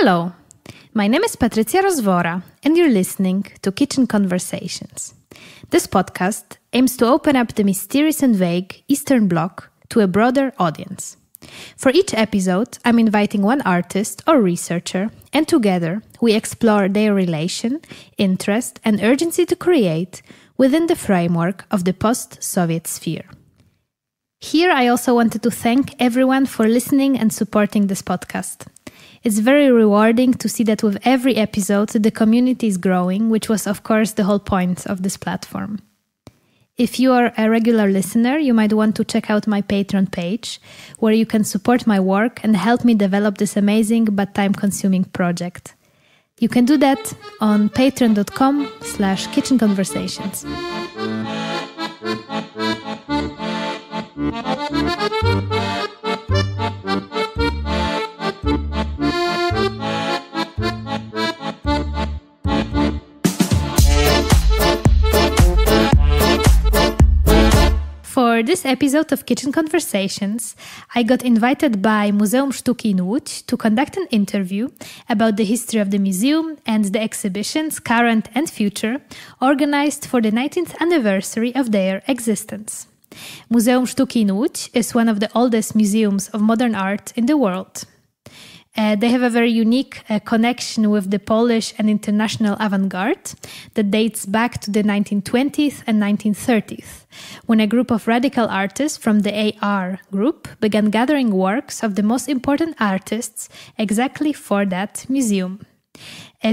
Hello, my name is Patrycja Rozwora, and you're listening to Kitchen Conversations. This podcast aims to open up the mysterious and vague Eastern Bloc to a broader audience. For each episode, I'm inviting one artist or researcher, and together we explore their relation, interest, and urgency to create within the framework of the post-Soviet sphere. Here, I also wanted to thank everyone for listening and supporting this podcast. It's very rewarding to see that with every episode, the community is growing, which was, of course, the whole point of this platform. If you are a regular listener, you might want to check out my Patreon page, where you can support my work and help me develop this amazing but time-consuming project. You can do that on patreon.com/kitchenconversations. For this episode of Kitchen Conversations, I got invited by Muzeum Sztuki in Łódź to conduct an interview about the history of the museum and the exhibitions, current and future, organized for the 19th anniversary of their existence. Muzeum Sztuki in Łódź is one of the oldest museums of modern art in the world. They have a very unique connection with the Polish and international avant-garde that dates back to the 1920s and 1930s, when a group of radical artists from the AR group began gathering works of the most important artists exactly for that museum.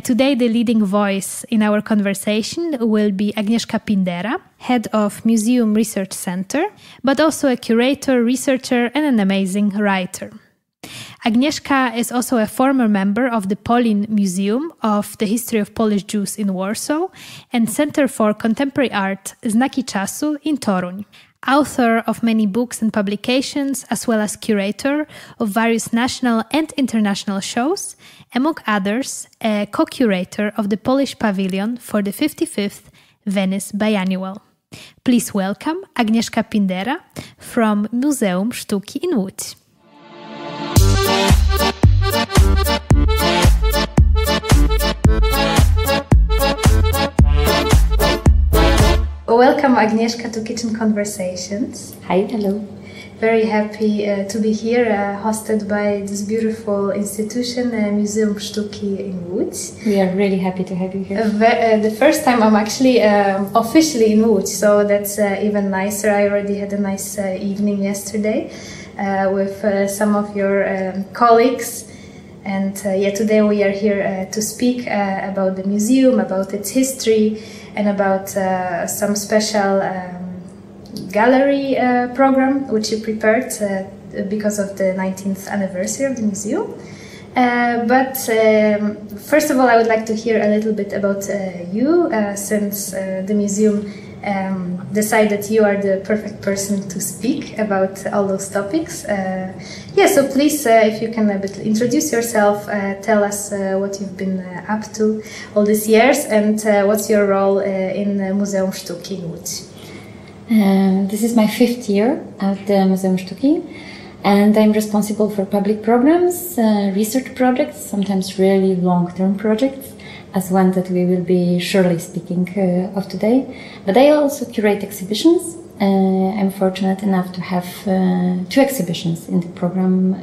Today, the leading voice in our conversation will be Agnieszka Pindera, head of Museum Research Center, but also a curator, researcher, and an amazing writer. Agnieszka is also a former member of the Polin Museum of the History of Polish Jews in Warsaw and Center for Contemporary Art Znaki Czasu in Toruń. Author of many books and publications, as well as curator of various national and international shows, among others, a co-curator of the Polish Pavilion for the 55th Venice Biennial. Please welcome Agnieszka Pindera from Muzeum Sztuki in Łódź. Welcome, Agnieszka, to Kitchen Conversations. Hi, hello. Very happy to be here, hosted by this beautiful institution, Muzeum Sztuki in Łódź. We are really happy to have you here. The first time I'm actually officially in Łódź, so that's even nicer. I already had a nice evening yesterday with some of your colleagues. And today we are here to speak about the museum, about its history, and about some special gallery program which you prepared because of the 19th anniversary of the museum. But first of all, I would like to hear a little bit about you, since the museum decided you are the perfect person to speak about all those topics. So please, if you can a bit introduce yourself, tell us what you've been up to all these years, and what's your role in Muzeum Sztuki in Łódź. This is my 5th year at the Muzeum Sztuki, and I'm responsible for public programs, research projects, sometimes really long-term projects, as one that we will be surely speaking of today. But I also curate exhibitions. I'm fortunate enough to have 2 exhibitions in the program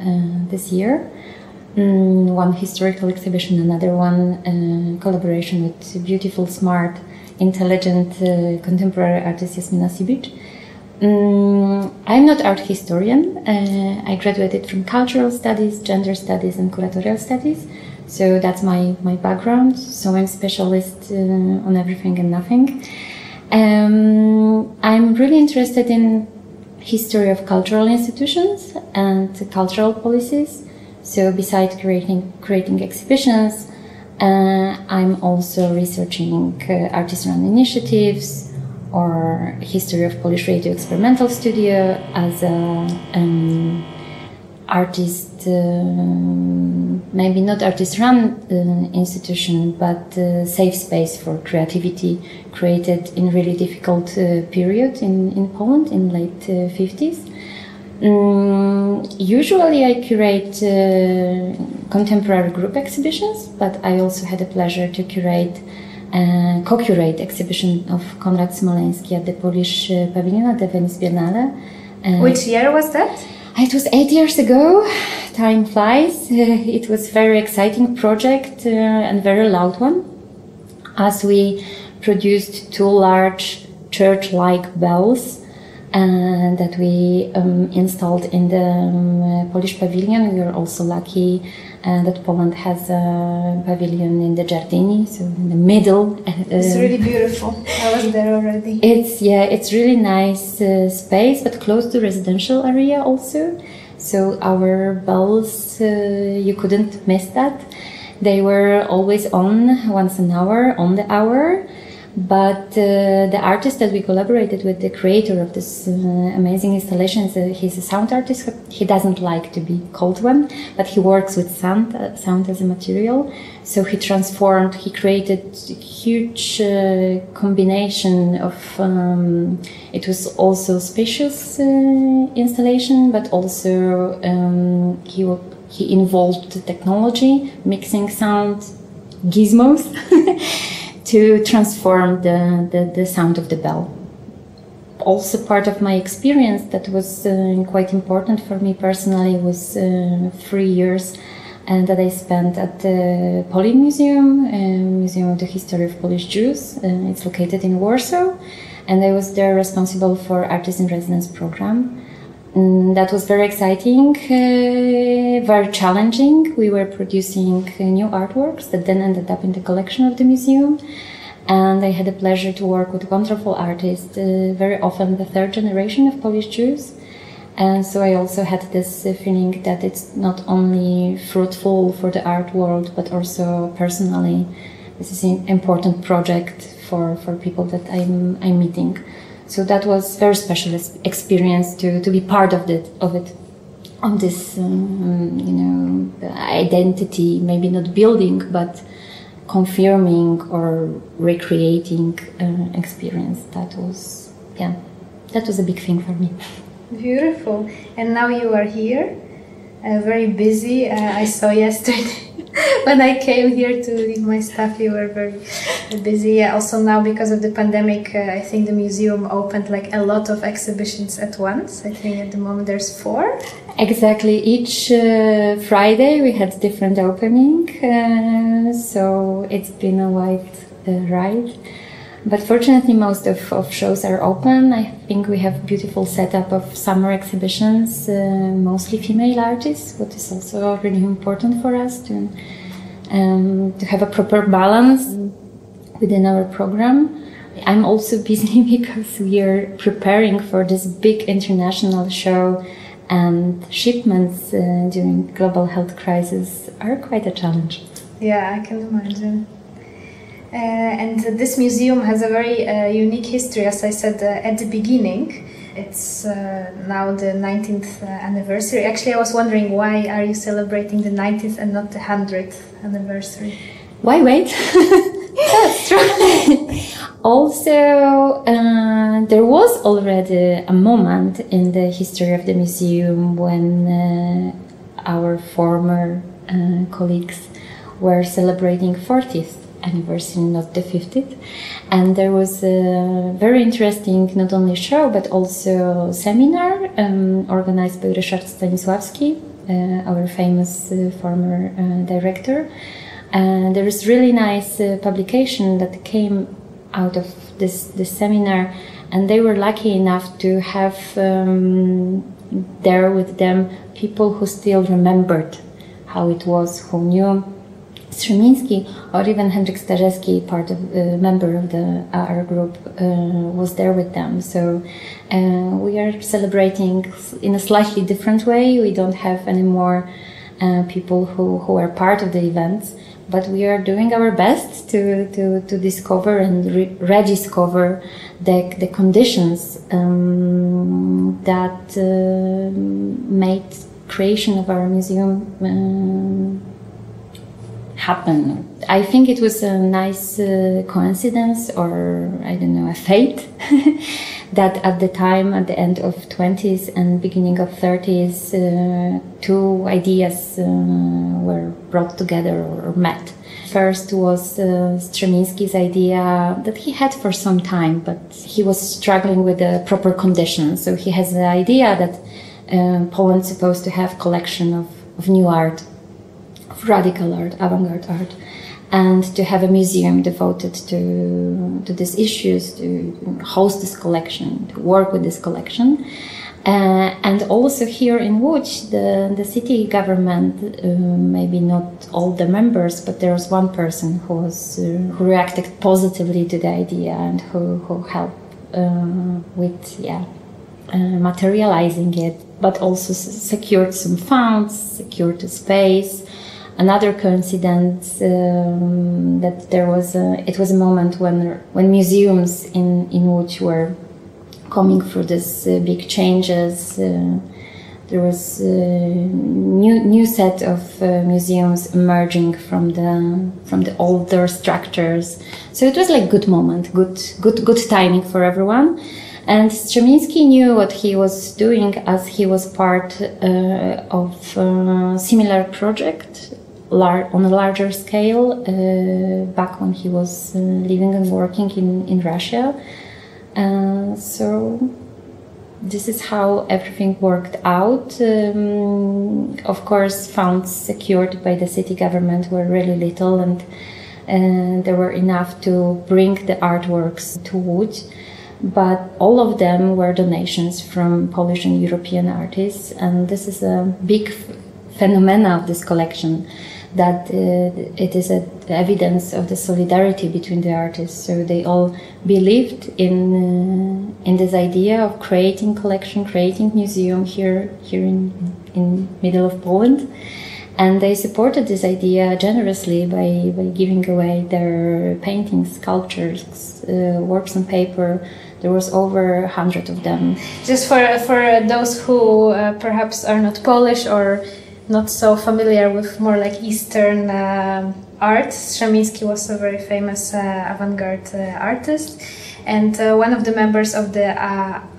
this year. One historical exhibition, another one collaboration with beautiful, smart, intelligent contemporary artist Jasmina Sibic. I'm not art historian. I graduated from cultural studies, gender studies, and curatorial studies. So that's my background. So I'm specialist on everything and nothing. I'm really interested in history of cultural institutions and cultural policies. So besides creating exhibitions, I'm also researching artist-run initiatives or history of Polish radio experimental studio as a artist, maybe not artist-run institution, but safe space for creativity created in really difficult period in Poland in late 50s. Usually I curate contemporary group exhibitions, but I also had the pleasure to co-curate exhibition of Konrad Smoleński at the Polish Pavilion at the Venice Biennale. Which year was that? It was 8 years ago. Time flies. It was a very exciting project and very loud one, as we produced 2 large church-like bells that we installed in the Polish pavilion. We are also lucky that Poland has a pavilion in the Giardini, so in the middle. It's really beautiful. I was there already. It's really nice space, but close to residential area also. So our bells, you couldn't miss that. They were always on once an hour, on the hour. But the artist that we collaborated with, the creator of this amazing installation, he's a sound artist. He doesn't like to be called one, but he works with sound as a material. So he created a huge combination of, it was also spacious installation, but also he involved the technology, mixing sound, gizmos, to transform the sound of the bell. Also part of my experience that was quite important for me personally was 3 years that I spent at the Poli Museum, Museum of the History of Polish Jews. It's located in Warsaw, and I was there responsible for Artist in Residence program. That was very exciting, very challenging. We were producing new artworks that then ended up in the collection of the museum. And I had the pleasure to work with wonderful artists, very often the 3rd generation of Polish Jews. And so I also had this feeling that it's not only fruitful for the art world, but also personally, this is an important project for people that I'm meeting. So that was very special experience to be part of it, on this, identity, maybe not building, but confirming or recreating experience. That was a big thing for me. Beautiful. And now you are here, very busy. I saw yesterday when I came here to leave my stuff, you were very busy. Also now, because of the pandemic, I think the museum opened like a lot of exhibitions at once. I think at the moment there's 4. Exactly. Each Friday we had different opening, so it's been a wide ride. But fortunately, most of shows are open. I think we have beautiful setup of summer exhibitions, mostly female artists, what is also really important for us to have a proper balance within our program. I'm also busy because we are preparing for this big international show, and shipments during global health crisis are quite a challenge. Yeah, I can imagine. And this museum has a very unique history, as I said at the beginning. It's now the 19th anniversary. Actually, I was wondering, why are you celebrating the 90th and not the 100th anniversary? Why wait? That's true. Also, there was already a moment in the history of the museum when our former colleagues were celebrating 40th anniversary, not the 50th, and there was a very interesting not only show but also seminar organized by Ryszard Stanisławski, our famous former director. And there is really nice publication that came out of this seminar, and they were lucky enough to have there with them people who still remembered how it was, who knew Strzemiński, or even Henryk Starzewski, member of our group, was there with them. So we are celebrating in a slightly different way. We don't have any more people who are part of the events, but we are doing our best to discover and rediscover the conditions that made creation of our museum happen. I think it was a nice coincidence, or I don't know, a fate, that at the time, at the end of 20s and beginning of 30s, two ideas were brought together or met. First was Strzemiński's idea that he had for some time, but he was struggling with the proper conditions. So he has the idea that Poland's supposed to have collection of new art, of radical art, avant-garde art, and to have a museum devoted to these issues, to host this collection, to work with this collection. And also here in Łódź, the city government, maybe not all the members, but there was one person who reacted positively to the idea and who helped with materializing it, but also secured some funds, secured a space. Another coincidence that it was a moment when museums in Łódź were coming through these big changes. There was a new set of museums emerging from the older structures. So it was like good moment, good timing for everyone. And Strzemiński knew what he was doing as he was part of a similar project on a larger scale back when he was living and working in Russia. So this is how everything worked out. Of course, funds secured by the city government were really little, and there were enough to bring the artworks to Łódź. But all of them were donations from Polish and European artists, and this is a big phenomena of this collection, that it is evidence of the solidarity between the artists. So they all believed in this idea of creating collection, creating museum here in middle of Poland, and they supported this idea generously by giving away their paintings, sculptures, works on paper. There was over 100 of them. Just for those who perhaps are not Polish or not so familiar with more like Eastern art, Strzemiński was a very famous avant-garde artist, and one of the members of the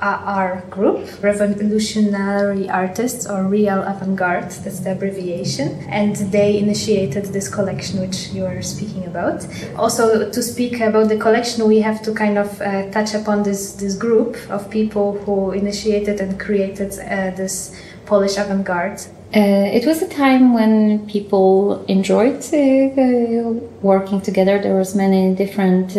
AR group, Revolutionary Artists or Real Avant-Garde, that's the abbreviation, and they initiated this collection which you are speaking about. Also, to speak about the collection, we have to kind of touch upon this group of people who initiated and created this Polish avant-garde. It was a time when people enjoyed working together. There was many different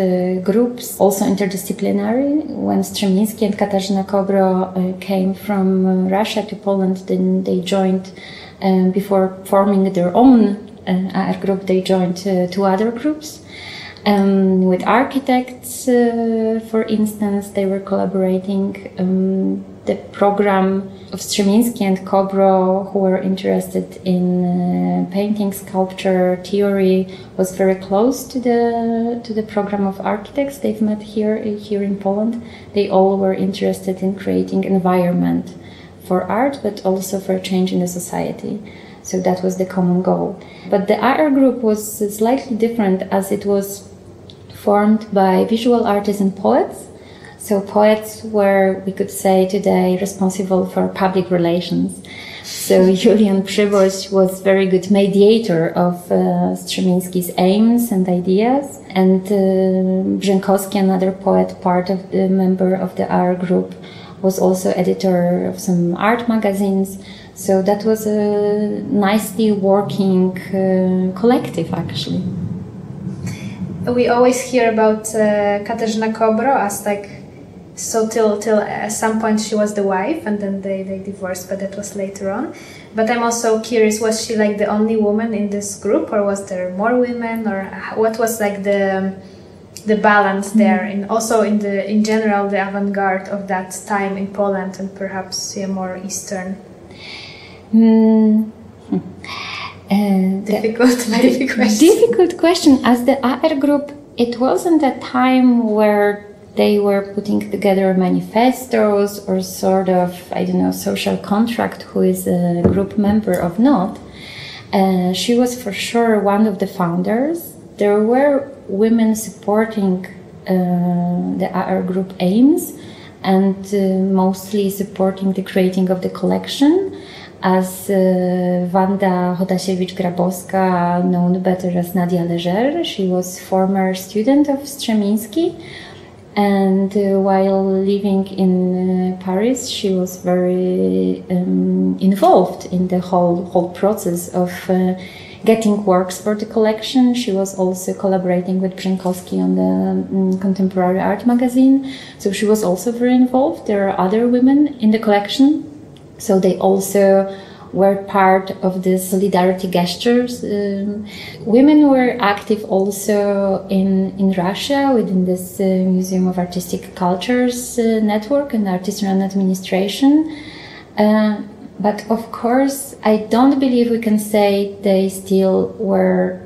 groups, also interdisciplinary. When Strzemiński and Katarzyna Kobro came from Russia to Poland, then they joined, before forming their own AR group, they joined two other groups. With architects, for instance, they were collaborating. The program of Strzemiński and Kobro, who were interested in painting, sculpture, theory, was very close to the program of architects they've met here in Poland. They all were interested in creating environment for art, but also for change in the society. So that was the common goal. But the AR group was slightly different, as it was formed by visual artists and poets. So poets were, we could say today, responsible for public relations. So Julian Przyboś was very good mediator of Strzemiński's aims and ideas. And Brzękowski, another poet, part of the member of the AR group, was also editor of some art magazines. So that was a nicely working collective, actually. We always hear about Katarzyna Kobro as like, so till at some point she was the wife, and then they divorced, but that was later on. But I'm also curious, was she like the only woman in this group, or was there more women, or what was like the balance there, and also in general the avant-garde of that time in Poland and perhaps more Eastern? Difficult, maybe question. Difficult question. As the AR group, it wasn't a time where they were putting together manifestos or sort of, I don't know, social contract, who is a group member or not. She was for sure one of the founders. There were women supporting the AR group aims, and mostly supporting the creating of the collection as Wanda Chodasiewicz-Grabowska, known better as Nadia Leger. She was former student of Strzemiński, and while living in Paris, she was very involved in the whole process of getting works for the collection. She was also collaborating with Brzękowski on the Contemporary Art magazine, so she was also very involved. There are other women in the collection, so they also were part of the solidarity gestures. Women were active also in Russia within this Museum of Artistic Cultures network and artisan administration. But of course, I don't believe we can say they still were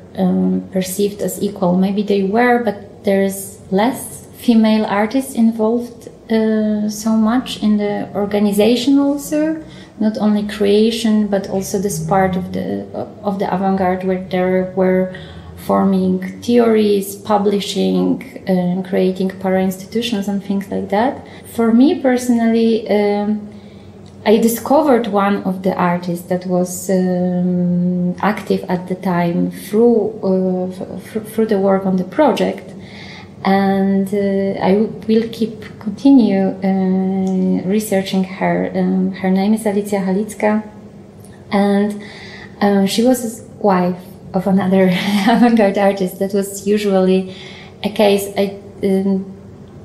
perceived as equal. Maybe they were, but there's less female artists involved so much in the organization also. Not only creation, but also this part of the avant-garde where there were forming theories, publishing, creating para-institutions and things like that. For me personally, I discovered one of the artists that was active at the time through the work on the project, and I will continue researching her. Her name is Alicja Halicka, and she was wife of another avant-garde artist. That was usually a case.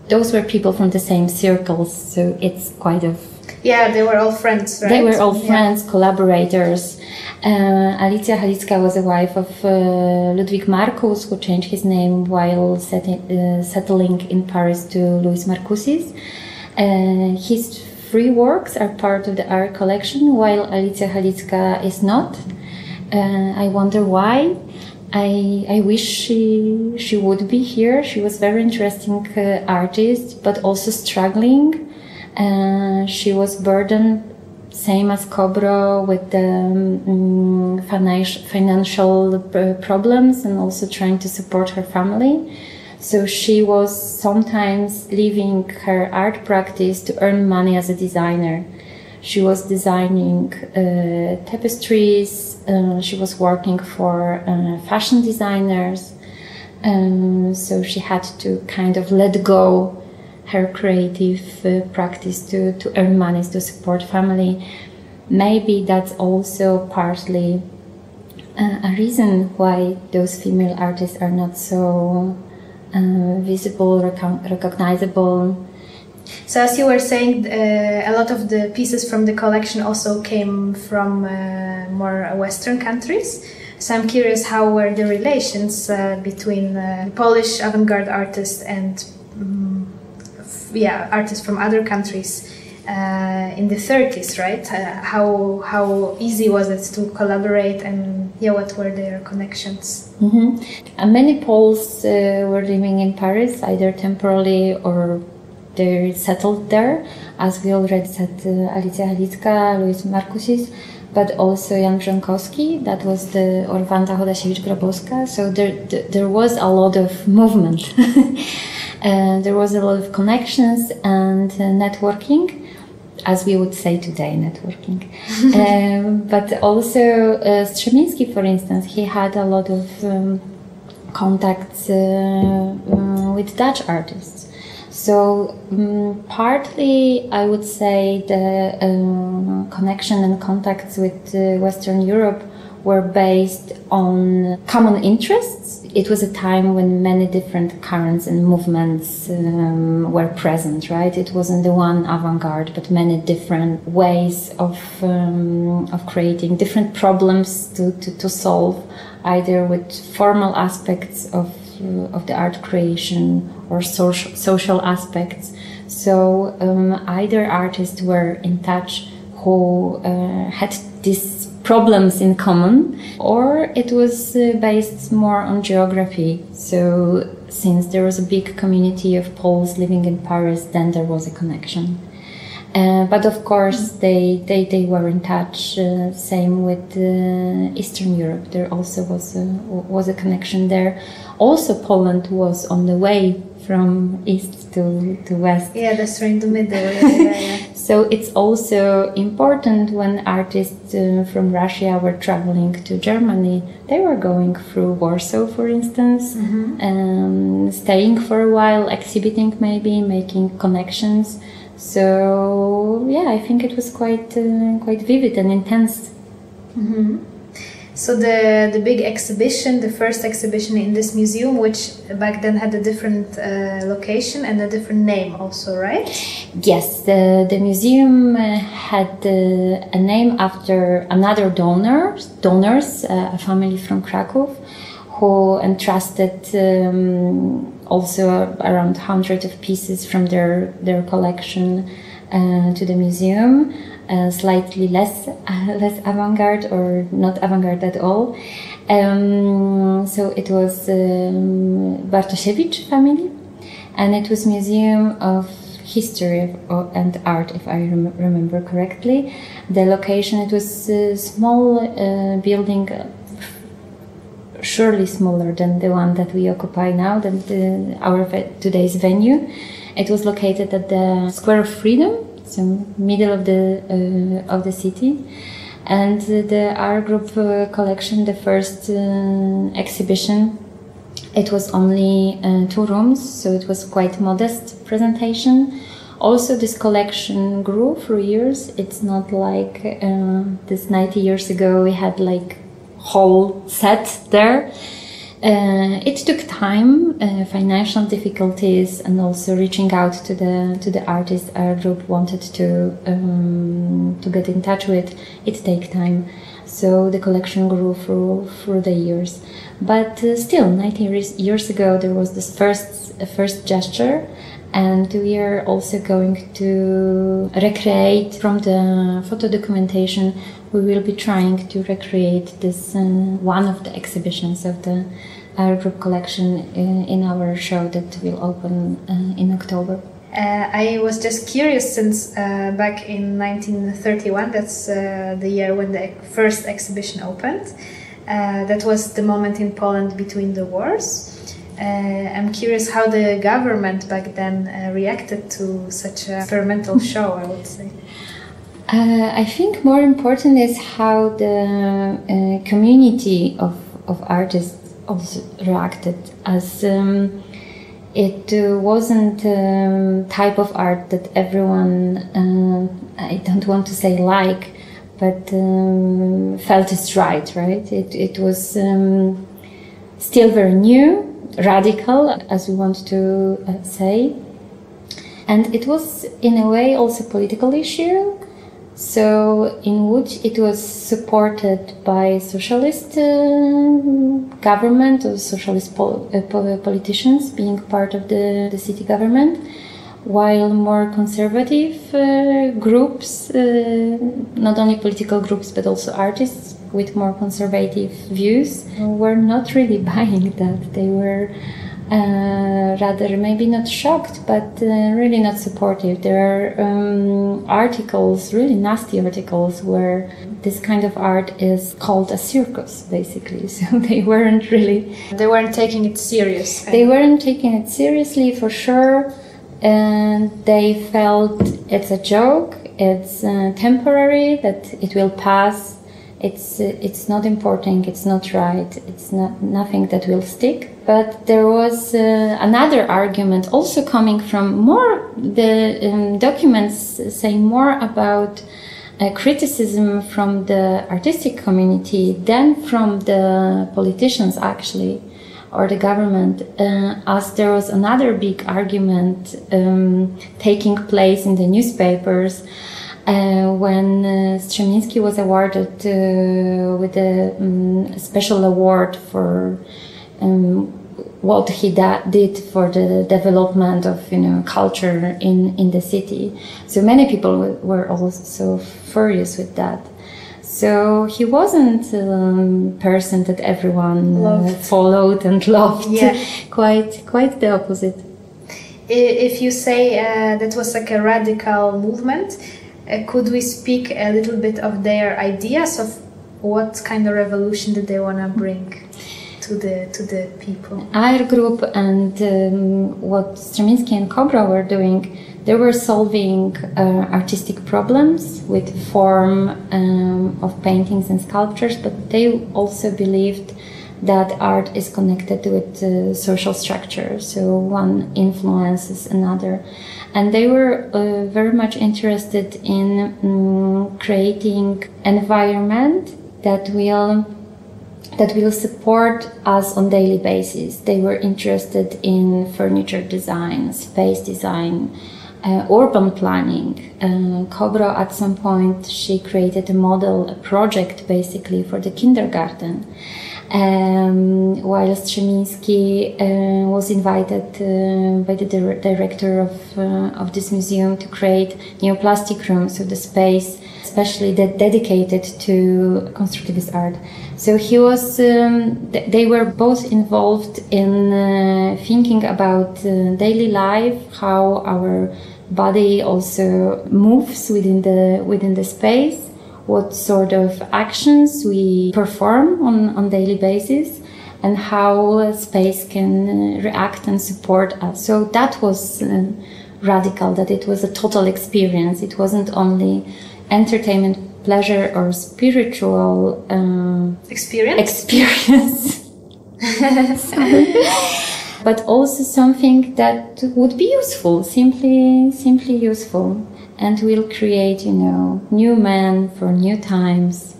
Those were people from the same circles, so it's quite of. Yeah, they were all friends, right? They were all friends, collaborators. Alicja Halicka was a wife of Ludwik Markus, who changed his name while settling in Paris to Louis Marcoussis. His 3 works are part of the art collection, while Alicja Halicka is not. I wonder why. I wish she would be here. She was a very interesting artist, but also struggling. She was burdened, same as Kobro, with the financial problems and also trying to support her family. So she was sometimes leaving her art practice to earn money as a designer. She was designing tapestries, she was working for fashion designers, so she had to kind of let go her creative practice to earn money, to support family. Maybe that's also partly a reason why those female artists are not so visible, recognizable. So as you were saying, a lot of the pieces from the collection also came from more Western countries. So I'm curious, how were the relations between Polish avant-garde artists and artists from other countries in the 30s, right? How easy was it to collaborate, and what were their connections? Mm-hmm. Many Poles were living in Paris, either temporarily or they settled there, as we already said, Alicja Halicka, Louis Marcoussis, but also Jan Brzękowski, that was or Wanda Chodasiewicz-Grabowska. So there was a lot of movement. There was a lot of connections and networking, as we would say today, networking. But also Strzemiński, for instance, he had a lot of contacts with Dutch artists. So partly I would say the connection and contacts with Western Europe were based on common interests. It was a time when many different currents and movements were present, right? It wasn't the one avant-garde, but many different ways of creating different problems to solve, either with formal aspects of the art creation or social aspects. So either artists were in touch who had these problems in common, or it was based more on geography. So since there was a big community of Poles living in Paris, then there was a connection. But of course they were in touch, same with Eastern Europe. There also was a connection there. Also Poland was on the way from east to west. Yeah, that's right in the middle. Yeah. So it's also important when artists from Russia were traveling to Germany. They were going through Warsaw, for instance, staying for a while, exhibiting maybe, making connections. So yeah, I think it was quite vivid and intense. So the big exhibition, the first exhibition in this museum, which back then had a different location and a different name also, right? Yes, the museum had a name after another donors, a family from Krakow, who entrusted also around 100 of pieces from their collection to the museum. Slightly less avant-garde or not avant-garde at all. So it was Bartosiewicz family, and it was Museum of History and Art, if I remember correctly. The location, it was a small building, surely smaller than the one that we occupy now, than our today's venue. It was located at the Square of Freedom, so middle of the city, and the art group collection, the first exhibition, it was only 2 rooms, so it was quite modest presentation. Also, this collection grew for years. It's not like this 90 years ago we had like whole set there. It took time, financial difficulties, and also reaching out to the artists our group wanted to get in touch with. It takes time, so the collection grew through the years. But still, 90 years ago, there was this first gesture, and we are also going to recreate from the photo documentation. We will be trying to recreate this one of the exhibitions of the art group collection in our show that will open in October. I was just curious, since back in 1931, that's the year when the first exhibition opened. That was the moment in Poland between the wars. I'm curious how the government back then reacted to such a experimental show, I would say. I think more important is how the community of artists also reacted, as it wasn't type of art that everyone, I don't want to say like, but felt is right? It was still very new, radical, as we want to say, and it was in a way also political issue. So in Łódź it was supported by socialist government or socialist politicians being part of the city government, while more conservative groups, not only political groups but also artists with more conservative views, were not really buying that. They were rather maybe not shocked, but really not supportive. There are articles, really nasty articles, where this kind of art is called a circus, basically. So they weren't taking it serious. They weren't taking it seriously, for sure, and they felt it's a joke, it's temporary, that it will pass. It's not important, it's not right, it's nothing that will stick. But there was another argument also coming from the documents say more about criticism from the artistic community than from the politicians actually, or the government, as there was another big argument taking place in the newspapers when Strzemiński was awarded with a special award for what he did for the development of culture in the city. So many people were also furious with that. So he wasn't a person that everyone followed and loved. Yeah. Quite the opposite. If you say that was like a radical movement, could we speak a little bit of their ideas of what kind of revolution did they want to bring? to the people? Our group and what Strzeminski and Kobro were doing, they were solving artistic problems with form of paintings and sculptures, but they also believed that art is connected with social structure, so one influences another. And they were very much interested in creating environment that will support us on daily basis. They were interested in furniture design, space design, urban planning. Kobro, at some point, she created a project basically for the kindergarten. While Strzeminski was invited by the director of this museum to create neoplastic rooms, so the space especially dedicated to constructivist art. So they were both involved in thinking about daily life, how our body also moves within the space, what sort of actions we perform on daily basis, and how space can react and support us. So that was radical, that it was a total experience. It wasn't only entertainment, pleasure, or spiritual experience. But also something that would be useful, simply useful. And will create, new men for new times.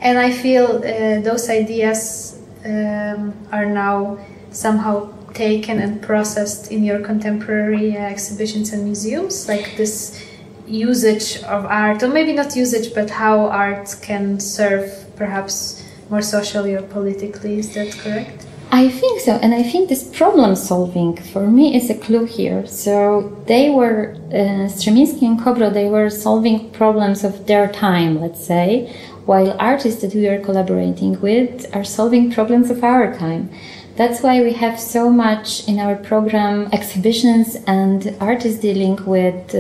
And I feel those ideas are now somehow taken and processed in your contemporary exhibitions and museums, like this usage of art, or maybe not usage, but how art can serve perhaps more socially or politically. Is that correct? I think so, and I think this problem solving for me is a clue here. So they were, Strzeminski and Kobro, they were solving problems of their time, let's say, while artists that we are collaborating with are solving problems of our time. That's why we have so much in our program exhibitions and artists dealing with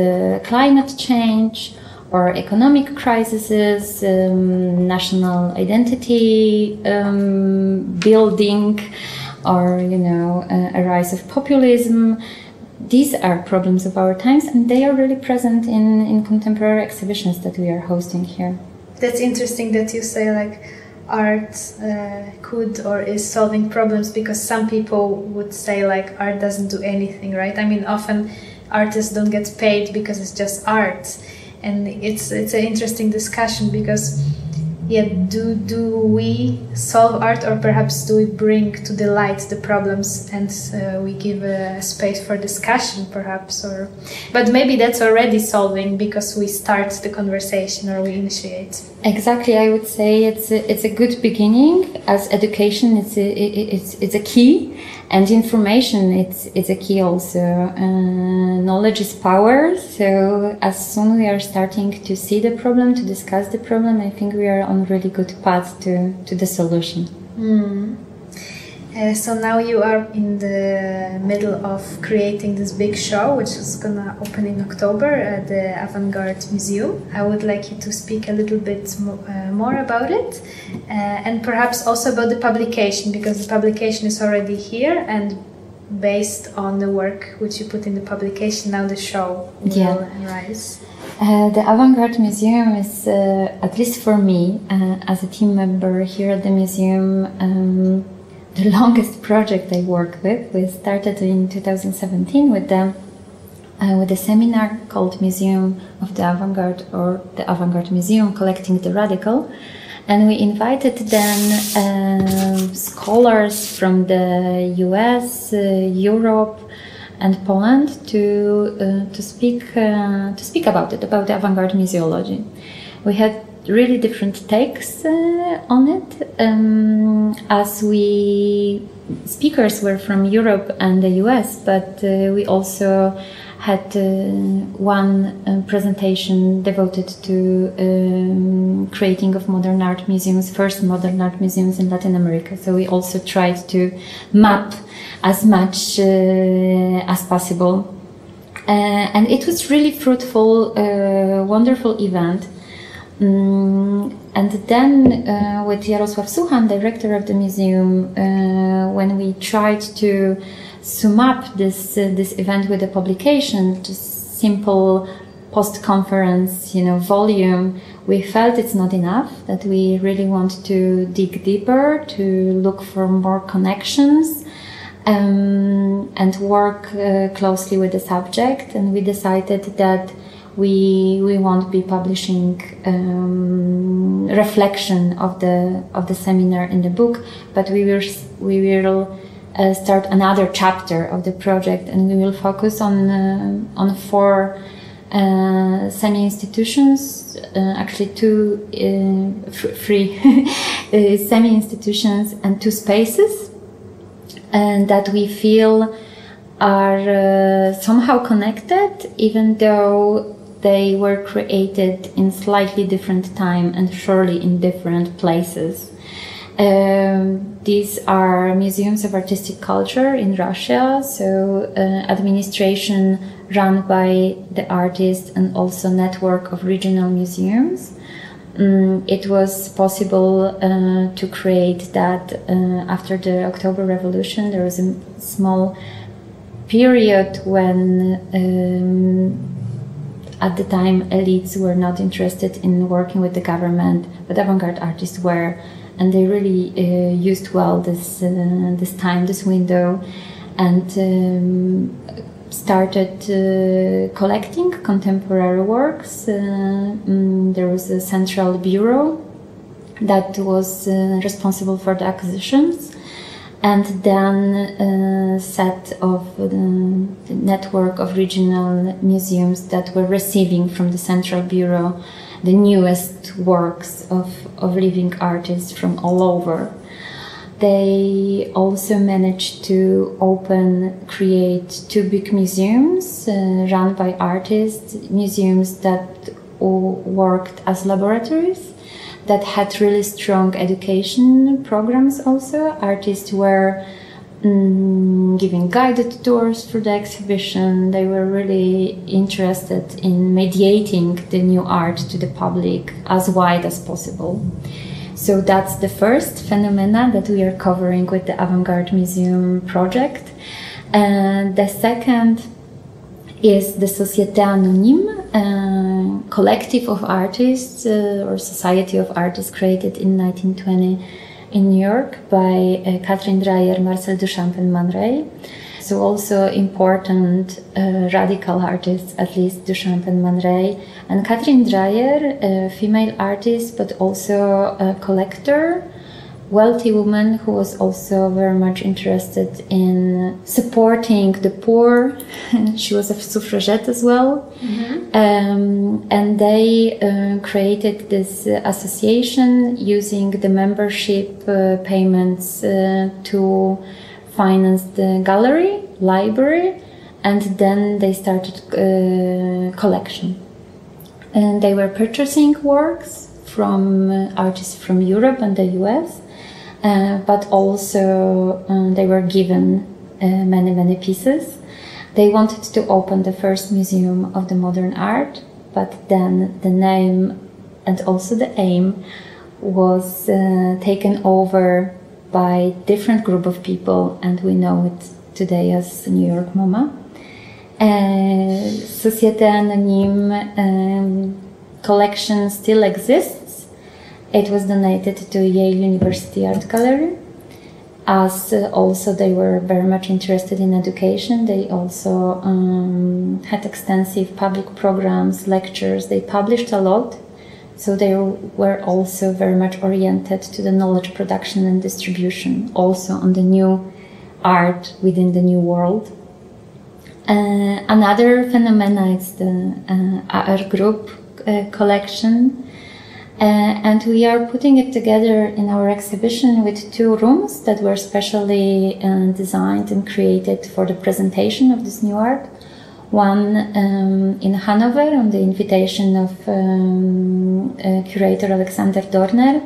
climate change or economic crises, national identity building, or a rise of populism. These are problems of our times, and they are really present in contemporary exhibitions that we are hosting here. That's interesting that you say art could or is solving problems, because some people would say art doesn't do anything, right? I mean, often artists don't get paid because it's just art. And it's an interesting discussion, because do we solve art, or perhaps do we bring to the light the problems and we give a space for discussion perhaps, but maybe that's already solving because we start the conversation or we initiate. Exactly, I would say it's a good beginning. As education, it's a key, and information it's a key also. Knowledge is power. So as soon we are starting to see the problem, to discuss the problem, I think we are on a really good path to the solution. So now you are in the middle of creating this big show, which is gonna open in October at the Avant-Garde Museum. I would like you to speak a little bit more about it, and perhaps also about the publication, because the publication is already here, and based on the work which you put in the publication, now the show will rise. The Avant-Garde Museum is, at least for me, as a team member here at the museum, the longest project I worked with. We started in 2017 with a seminar called Museum of the Avant-Garde, or the Avant-Garde Museum Collecting the Radical. And we invited then scholars from the US, Europe, and Poland to speak about it, about the avant-garde museology. We had really different takes on it, as speakers were from Europe and the US, but we also had one presentation devoted to creating of modern art museums, first modern art museums in Latin America. So we also tried to map as much as possible. And it was really fruitful, wonderful event. And then with Jarosław Suchan, director of the museum, when we tried to sum up this event with a publication, just simple post-conference, volume, we felt it's not enough, that we really want to dig deeper, to look for more connections, and work closely with the subject. And we decided that we won't be publishing reflection of the seminar in the book, but we will start another chapter of the project, and we will focus on 4 semi-institutions, actually 2 free semi-institutions and 2 spaces, and that we feel are somehow connected, even though they were created in slightly different time and surely in different places. These are museums of artistic culture in Russia, so administration run by the artists and also network of regional museums. It was possible to create that after the October Revolution. There was a small period when at the time elites were not interested in working with the government, but avant-garde artists were, and they really used well this time, this window, and started collecting contemporary works. There was a central bureau that was responsible for the acquisitions, and then set of the network of regional museums that were receiving from the central bureau the newest works of living artists from all over. They also managed to create 2 big museums run by artists, museums that worked as laboratories, that had really strong education programs also. Artists were giving guided tours for the exhibition. They were really interested in mediating the new art to the public as wide as possible. So that's the first phenomena that we are covering with the Avant-Garde Museum project. And the second is the Société Anonyme, collective of artists or society of artists created in 1920 in New York by Katrin Dreyer, Marcel Duchamp and Man Ray. So also important radical artists, at least Duchamp and Man Ray. And Katrin Dreyer, a female artist, but also a collector, wealthy woman who was also very much interested in supporting the poor. She was a suffragette as well. And they created this association using the membership payments to finance the gallery, library, and then they started collection. And they were purchasing works from artists from Europe and the US, but also they were given many pieces. They wanted to open the first museum of the modern art, but then the name and also the aim was taken over by different group of people, and we know it today as New York MoMA. Société Anonyme collection still exists. It was donated to Yale University Art Gallery, as also they were very much interested in education. They also had extensive public programs, lectures. They published a lot. So they were also very much oriented to the knowledge production and distribution, also on the new art within the new world. Another phenomena is the AR group collection. And we are putting it together in our exhibition with 2 rooms that were specially designed and created for the presentation of this new art. One in Hanover on the invitation of curator Alexander Dorner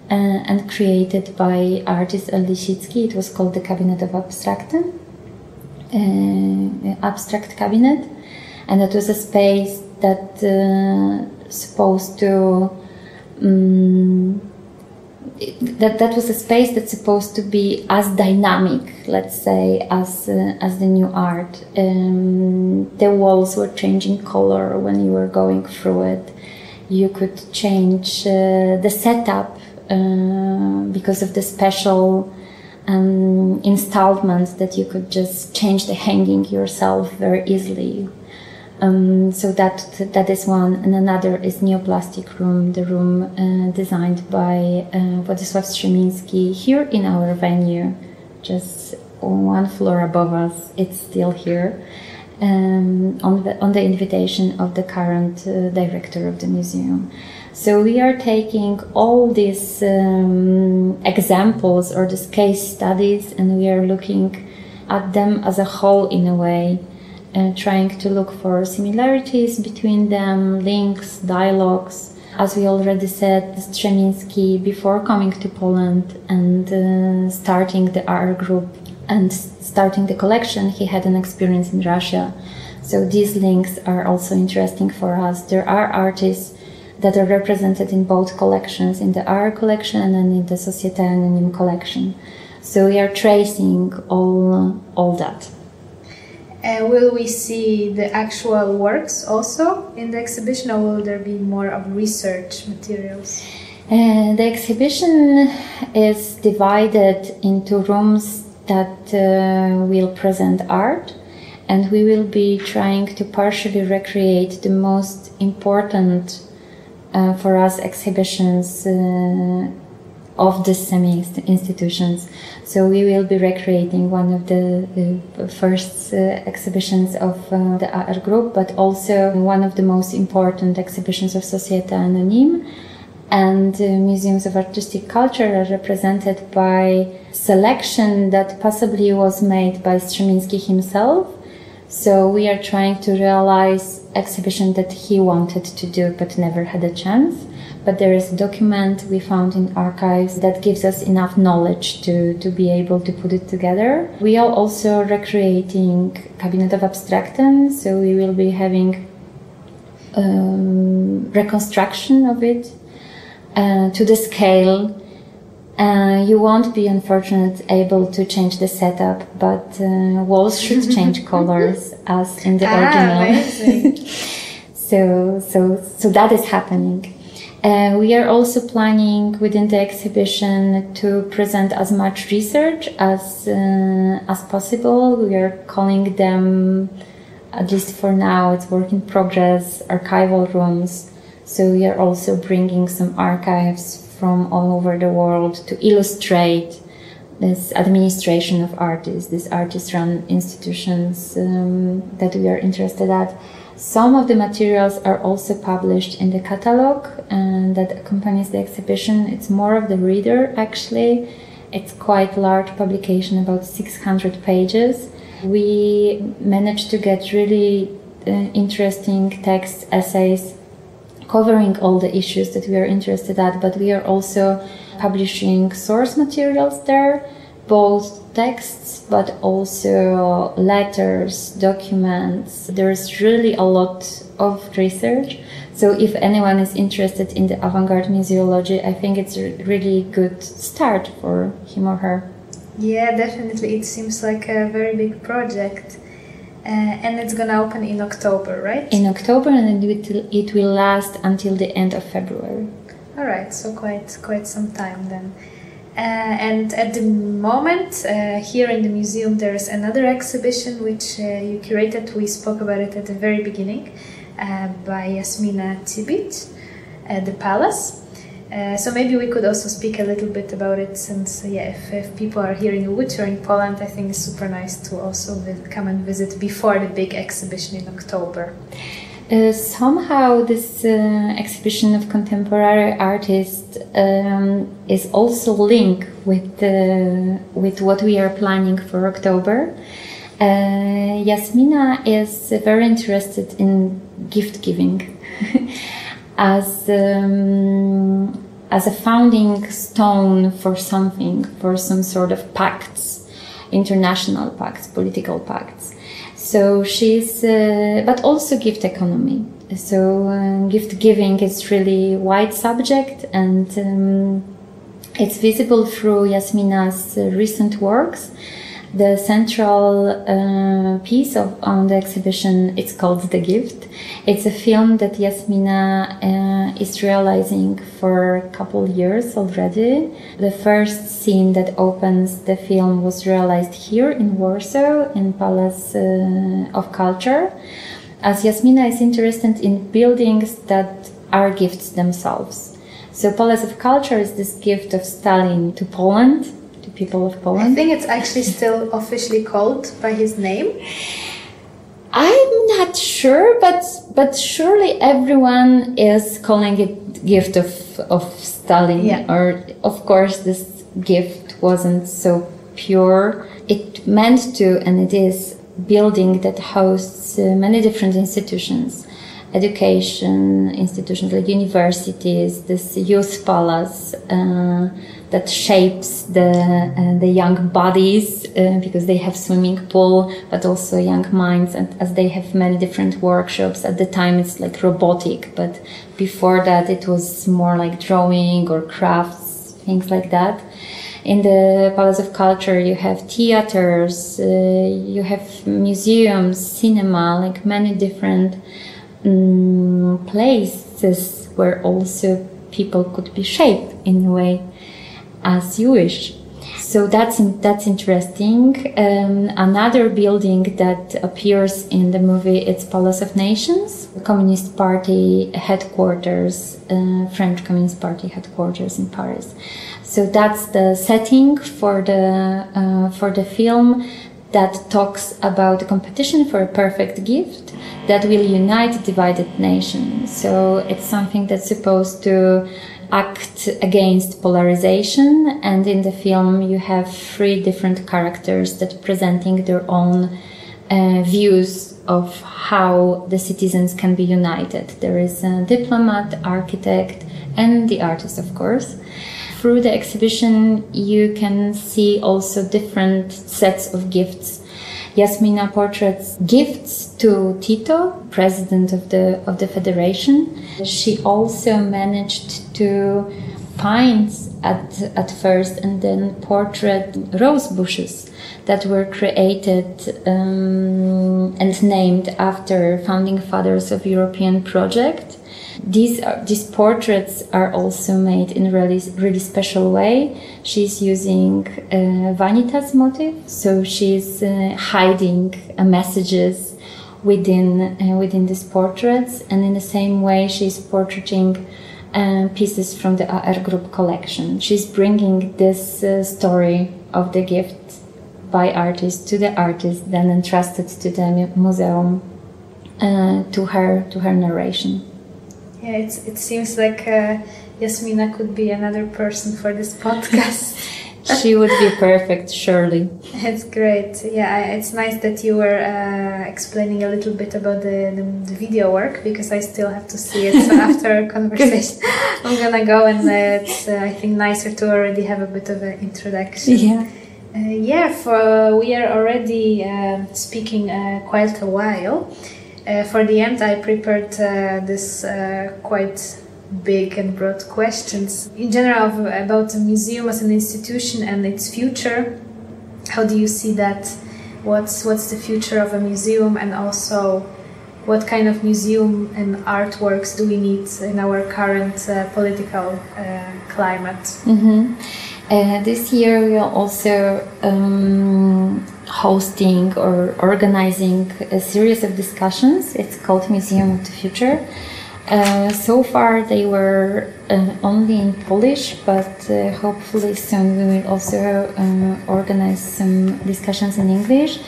and created by artist El Lisicki. It was called the Cabinet of Abstracte, Abstract Cabinet, and it was a space that supposed to that was a space that's supposed to be as dynamic, let's say, as the new art. The walls were changing color when you were going through it. You could change the setup because of the special installments that you could just change the hanging yourself very easily. So that is one, and another is Neoplastic Room, the room designed by Władysław Strzemiński here in our venue, just one floor above us. It's still here, on the invitation of the current director of the museum. So we are taking all these examples or these case studies, and we are looking at them as a whole in a way. Trying to look for similarities between them, links, dialogues. As we already said, Strzemiński, before coming to Poland and starting the art group and starting the collection, he had an experience in Russia. So these links are also interesting for us. There are artists that are represented in both collections, in the art collection and in the Société Anonyme collection. So we are tracing all that. Will we see the actual works also in the exhibition, or will there be more of research materials? The exhibition is divided into rooms that will present art, and we will be trying to partially recreate the most important for us exhibitions of the semi-institutions. So we will be recreating one of the first exhibitions of the art group, but also one of the most important exhibitions of Société Anonyme. And museums of artistic culture are represented by selection that possibly was made by Strzemiński himself. So we are trying to realize exhibition that he wanted to do but never had a chance. But there is a document we found in archives that gives us enough knowledge to be able to put it together. We are also recreating Cabinet of Abstractem, so we will be having reconstruction of it to the scale. You won't be, unfortunately, able to change the setup, but walls should change colors as in the original. Amazing. So that is happening. We are also planning within the exhibition to present as much research as possible. We are calling them, at least for now, it's work in progress, archival rooms. So we are also bringing some archives from all over the world to illustrate this administration of artists, these artist-run institutions that we are interested at. Some of the materials are also published in the catalog and that accompanies the exhibition. It's more of the reader, actually. It's quite large publication, about 600 pages. We managed to get really interesting texts, essays, covering all the issues that we are interested at, but we are also publishing source materials there, both texts, but also letters, documents. There's really a lot of research. So if anyone is interested in the avant-garde museology, I think it's a really good start for him or her. Yeah, definitely. It seems like a very big project. And it's going to open in October, right? In October, and it will last until the end of February. All right, so quite some time then. And at the moment, here in the museum, there is another exhibition which you curated. We spoke about it at the very beginning, by Jasmina Cibit at the Palace. So maybe we could also speak a little bit about it, since if people are here in Łódź or in Poland, I think it's super nice to also come and visit before the big exhibition in October. Somehow this exhibition of contemporary artists is also linked with what we are planning for October. Jasmina is very interested in gift giving as a founding stone for something, for some sort of pacts, international pacts, political pacts. So she's, but also gift economy. So gift giving is really wide subject, and it's visible through Jasmina's recent works. The central piece on the exhibition, it's called The Gift. It's a film that Jasmina is realizing for a couple years already. The first scene that opens the film was realized here in Warsaw, in Palace of Culture, as Jasmina is interested in buildings that are gifts themselves. So Palace of Culture is this gift of Stalin to Poland, to people of Poland. I think it's actually still officially called by his name. I'm not sure, but surely everyone is calling it gift of Stalin. Yeah. Or of course this gift wasn't so pure. It meant to, and it is, building that hosts many different institutions, education institutions like universities, this youth palace that shapes the young bodies because they have swimming pool, but also young minds, and as they have many different workshops. At the time it's like robotic, but before that it was more like drawing or crafts, things like that. In the Palace of Culture you have theaters, you have museums, cinema, like many different places where also people could be shaped in a way as you wish. So that's interesting. Another building that appears in the movie, it's Palace of Nations, Communist Party headquarters, French Communist Party headquarters in Paris. So that's the setting for the film that talks about the competition for a perfect gift that will unite a divided nation. So it's something that's supposed to act against polarization, and in the film you have 3 different characters that presenting their own views of how the citizens can be united. There is a diplomat, architect, and the artist, of course. Through the exhibition you can see also different sets of gifts. Jasmina portraits gifts to Tito, president of the federation. She also managed to find at first and then portrait rose bushes that were created and named after founding fathers of European project. These portraits are also made in a really special way. She's using vanitas motif, so she's hiding messages within these portraits, and in the same way she's portraiting pieces from the AR Group collection. She's bringing this story of the gift by artist to the artist, then entrusted to the museum to her narration. Yeah, it seems like Jasmina could be another person for this podcast. She would be perfect, surely. It's great. Yeah, it's nice that you were explaining a little bit about the video work, because I still have to see it. So after our conversation, I'm gonna go, and it's I think nicer to already have a bit of an introduction. Yeah. We are already speaking quite a while. For the end, I prepared this quite big and broad questions in general about the museum as an institution and its future. How do you see that? What's the future of a museum, and also what kind of museum and artworks do we need in our current political climate? Mm-hmm. This year we are also hosting or organizing a series of discussions. It's called Museum of the Future. So far they were only in Polish, but hopefully soon we will also organize some discussions in English.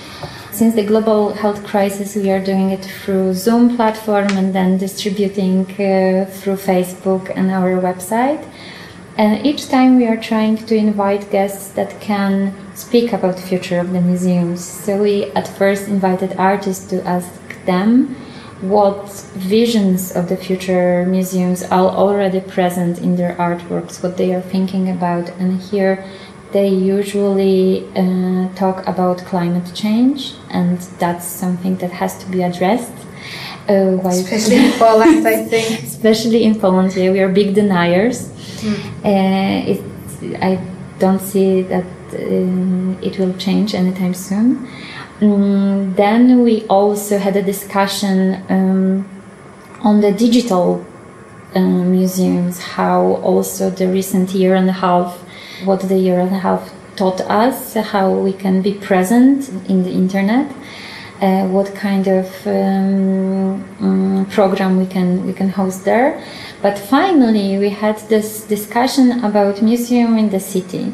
Since the global health crisis, we are doing it through Zoom platform and then distributing through Facebook and our website. And each time we are trying to invite guests that can speak about the future of the museums. So we at first invited artists to ask them what visions of the future museums are already present in their artworks, what they are thinking about. And here they usually talk about climate change, and that's something that has to be addressed. Especially in Poland, I think. Especially in Poland, yeah, we are big deniers. I don't see that it will change anytime soon. Then we also had a discussion on the digital museums, how also the recent year and a half, what the year and a half taught us, how we can be present in the internet, what kind of program we can host there. But finally we had this discussion about museum in the city.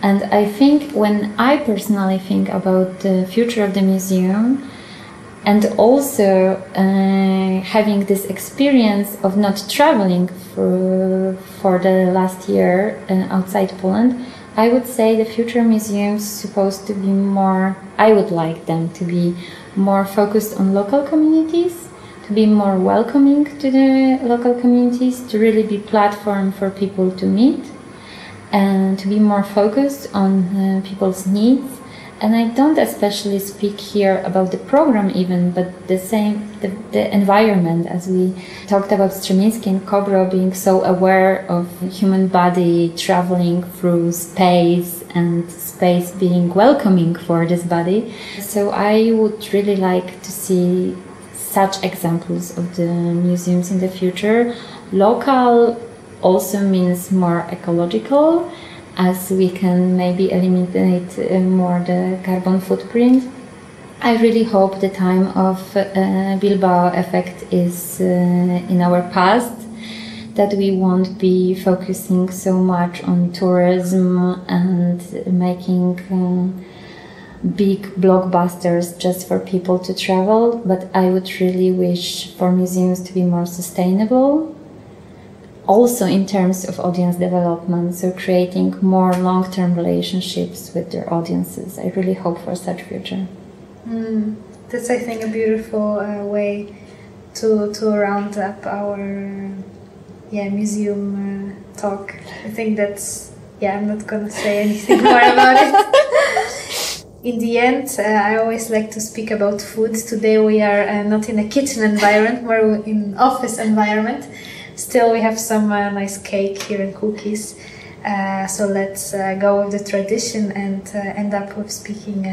And I think when I personally think about the future of the museum, and also having this experience of not traveling for the last year outside Poland, I would say the future museums supposed to be more, I would like them to be more focused on local communities, to be more welcoming to the local communities, to really be platform for people to meet, and to be more focused on people's needs. And I don't especially speak here about the program even, but the environment, as we talked about Strzemiński and Kobro being so aware of human body traveling through space and space being welcoming for this body. So I would really like to see such examples of the museums in the future. Local also means more ecological, as we can maybe eliminate more the carbon footprint. I really hope the time of Bilbao effect is in our past, that we won't be focusing so much on tourism and making big blockbusters just for people to travel, but I would really wish for museums to be more sustainable. Also in terms of audience development, so creating more long-term relationships with their audiences. I really hope for such future. That's, I think, a beautiful way to round up our museum talk. I think that's, I'm not gonna say anything more about it. In the end, I always like to speak about food. Today we are not in a kitchen environment, more in office environment. Still, we have some nice cake here and cookies. So let's go with the tradition and end up with speaking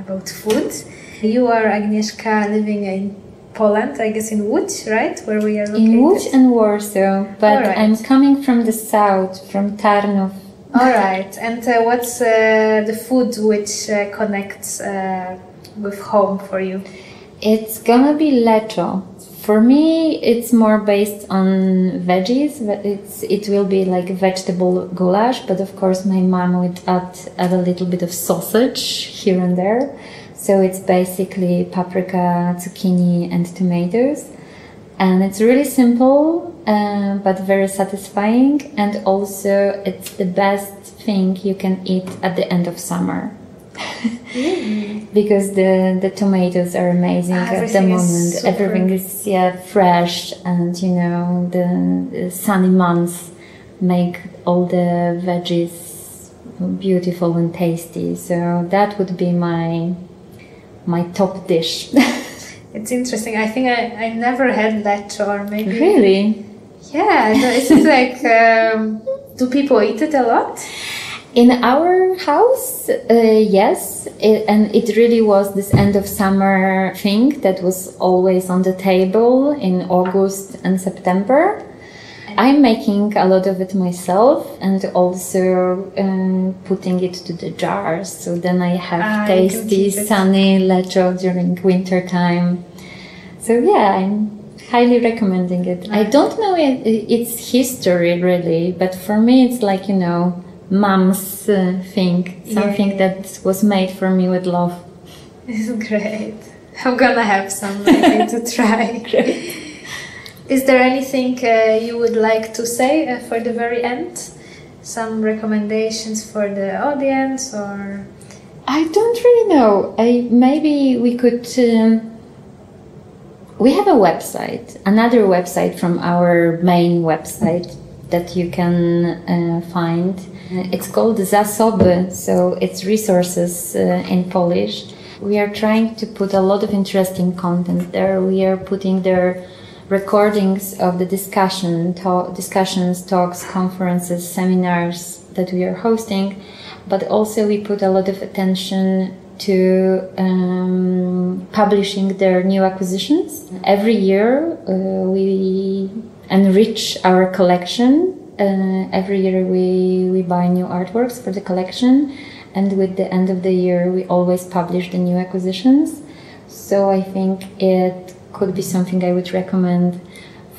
about food. You are, Agnieszka, living in Poland, I guess in Łódź, right? Where we are located? In Łódź and Warsaw, but right. I'm coming from the south, from Tarnów. All right. And what's the food which connects with home for you? It's gonna be Leczo. For me, it's more based on veggies. It will be like vegetable goulash, but of course my mom would add a little bit of sausage here and there. So it's basically paprika, zucchini and tomatoes. And it's really simple, but very satisfying. And also it's the best thing you can eat at the end of summer. Because the tomatoes are amazing at the moment. Everything is fresh, and you know the sunny months make all the veggies beautiful and tasty. So that would be my top dish. It's interesting. I think I never had Leczo, or maybe really. Yeah, it's like do people eat it a lot? In our house, yes, and it really was this end of summer thing that was always on the table in August and September. I'm making a lot of it myself, and also putting it to the jars, so then I have tasty, sunny Leczo during winter time. So yeah, I'm highly recommending it. I don't know its history really, but for me it's like, you know, mom's thing, something that was made for me with love. It's great. I'm gonna have some maybe to try. Great. Is there anything you would like to say for the very end? Some recommendations for the audience, or? I don't really know. Maybe we could. We have a website, another website from our main website that you can find. It's called Zasoby, so it's resources in Polish. We are trying to put a lot of interesting content there. We are putting their recordings of the discussions, talks, conferences, seminars that we are hosting, but also we put a lot of attention to publishing their new acquisitions. Every year we enrich our collection. Every year we buy new artworks for the collection, and with the end of the year we always publish the new acquisitions. So I think it could be something I would recommend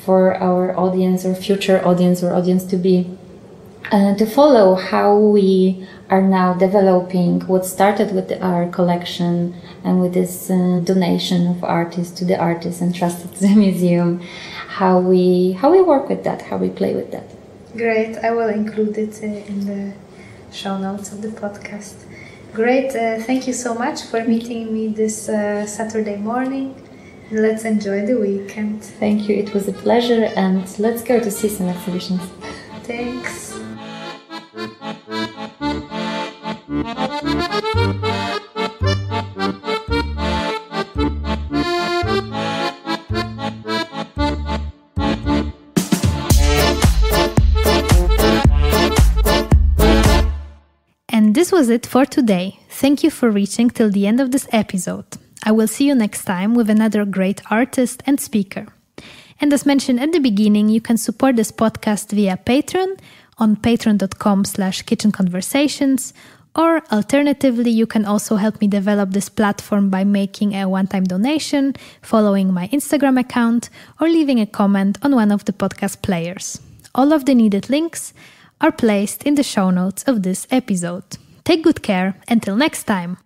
for our audience or future audience or audience to be to follow how we are now developing what started with our collection and with this donation of artists to the artists entrusted to the museum, how we work with that, how we play with that. Great, I will include it in the show notes of the podcast. Great, thank you so much for meeting me this Saturday morning. Let's enjoy the weekend. Thank you, it was a pleasure, and let's go to see some exhibitions. Thanks. And this was it for today. Thank you for reaching till the end of this episode. I will see you next time with another great artist and speaker. And as mentioned at the beginning, you can support this podcast via Patreon on patreon.com/kitchenconversations, or alternatively, you can also help me develop this platform by making a one-time donation, following my Instagram account, or leaving a comment on one of the podcast players. All of the needed links are placed in the show notes of this episode. Take good care. Until next time.